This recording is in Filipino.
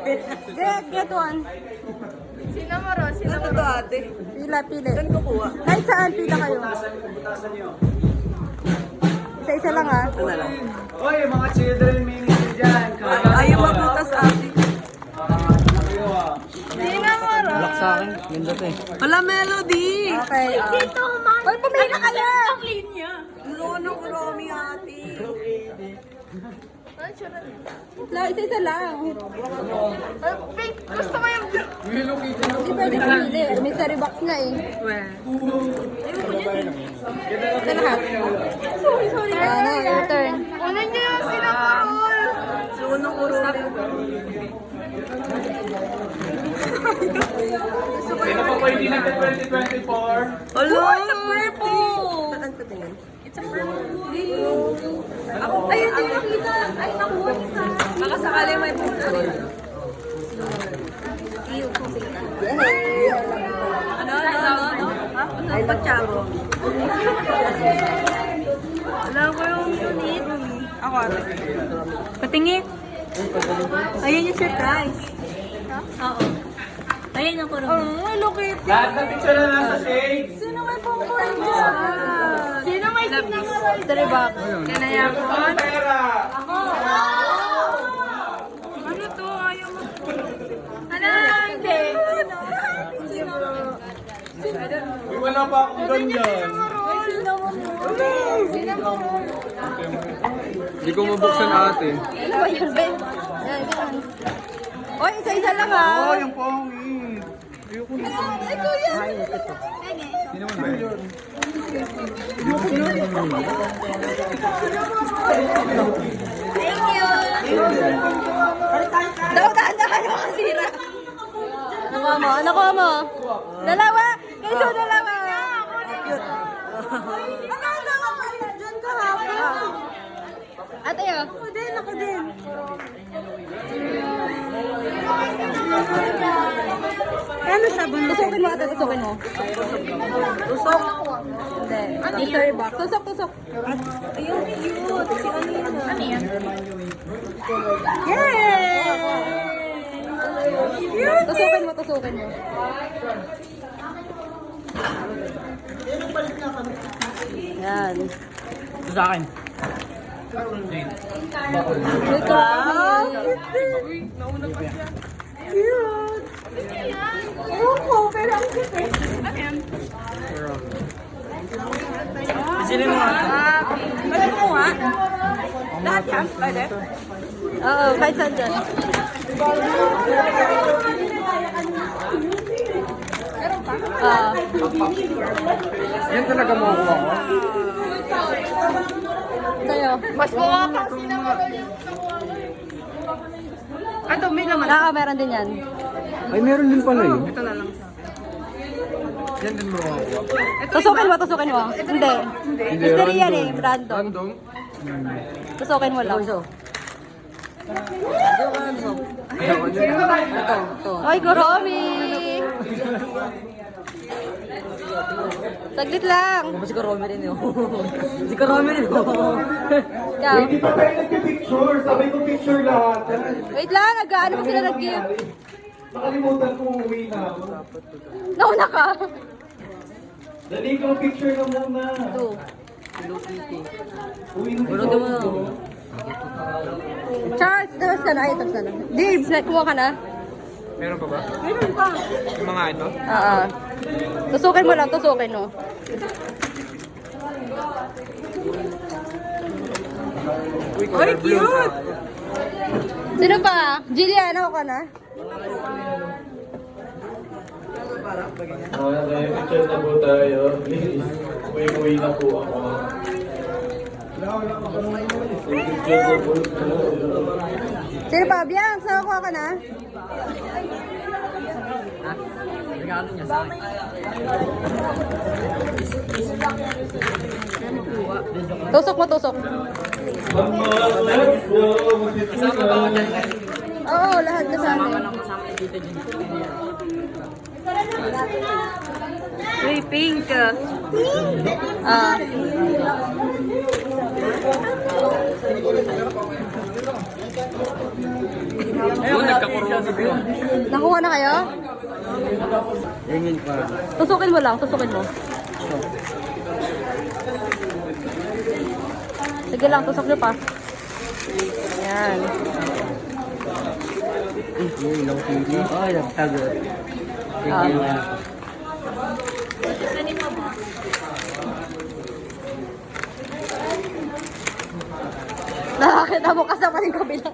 Get one. Sino mo ro? Sino mo Ito ro? ate. Pila, pili. Saan kukuha? Kahit saan, pila kayo. Isa-isa lang ah. Ito na lang. Hoy, mga children ministry dyan. Ayaw mabutas ate. Sino mo ro? Ganda to eh. Wala melody. Okay. Dito, man. Hoy, pumili na kayo! Ang linya. Lono Romy ate. Ano siya rin? La, isa-isa lang. Pink, gusto mo yung pink? Hindi pwede pumili. Mystery box na eh. Ito lahat. Sorry. Ano, your turn. Kunin niyo yung sinaparol. Lono Romy. Sino pa pwede natin 2024? Hello! It's a purple! Saan ko tingin? Ako, ayun din nakita. Ay, nakuha kita. Baka sakali may puto. Ano? Ay, pagtsaro. Wala ko yung unit. Ako ate. Patingin. Ayun yung surprise. Oo. Ayun ang kurong. Oh, look at Lahat ng picture na nasa shades. Sino may pongpoy dyan? Sino may sinaparol? Mystery box. Kanayakon? Pera! Ano to? Ayaw mo. Ano? Hindi. Uy, wala pa akong ganyan. Sinaparol. Hindi ko mabuksan ate. Ano ba yun, Ben? Yan, yan. Oy, isa-isa lang ah. yung pongi. Ayoko na. Ay, kuya. Sino man ba yun? Thank you. Dahan-dahan mo kasira. Nakuha mo? Nakuha mo? Dalawa? Kaysa dalawa. Cute. Nakanda ka pa yun dyan kahapon. Ate, oh. Ako din, ako din. Ano sabon? Tusukin mo ate, tusukin mo. Tusok? Hindi. Mystery box. Tusok, tusok. Ayun, cute. Si ano yun ah? Ano yan? Yay! Tusukin mo, tusukin mo. Yan. Ito sa akin. Wait lang. Cute. Ewan ko, pero ang cute eh. Ano yan? Sino mo ate? Pwede ko nga. Lahat yan? Pwede? Oo, kahit saan dyan. Ah, Yan talaga mo ako. sa'yo. Mas mukha kang sinaparol yung Ito, may laman. Meron din yan. Ay, meron din pala yun. Ito na lang. Yan din mo ako. Tusukin mo, tusukin mo. Hindi. Mystery yan eh, random. Random? Tusukin mo lang. Ayaw nyo na. Ay, Goromi! Saglit lang. Si Karomi rin yun. Si Karomi rin yun. Ikaw. Hindi pa tayo nagpipicture. Sabay ko picture lahat. Wait lang, nag-ano mo sila nag-gift. Nakalimutan ko uwi na ako. Nauna ka. Dali ko picture na muna. Two. Uwi na Bulog mo. Charles, tapos ka na. Ay, tapos ka na. Dave, kumuha ka na? Meron pa ba? Meron pa. Yung mga ito? Oo. Tusukin mo lang, tusukin mo. Ay, cute! Sino pa? Jillian, ako ka na? Okay, picture na po tayo. Uwi na po ako. Picture na po. Sino pa? Biang, saan ako ka na? Regalo niya sa akin. Tusok mo, tusok. Kasama ba ako dyan? Oo, lahat kasama. Kasama yung dito dyan. Uy, pink! Ah. Ayun, nagkakurong. Nakuha na kayo? Ringin pa. Tusukin mo lang, tusukin mo. Sige lang, tusok nyo pa. Yan. Ilang TV. Oh, nagtagot. Nakakita mo kasama yung kabila.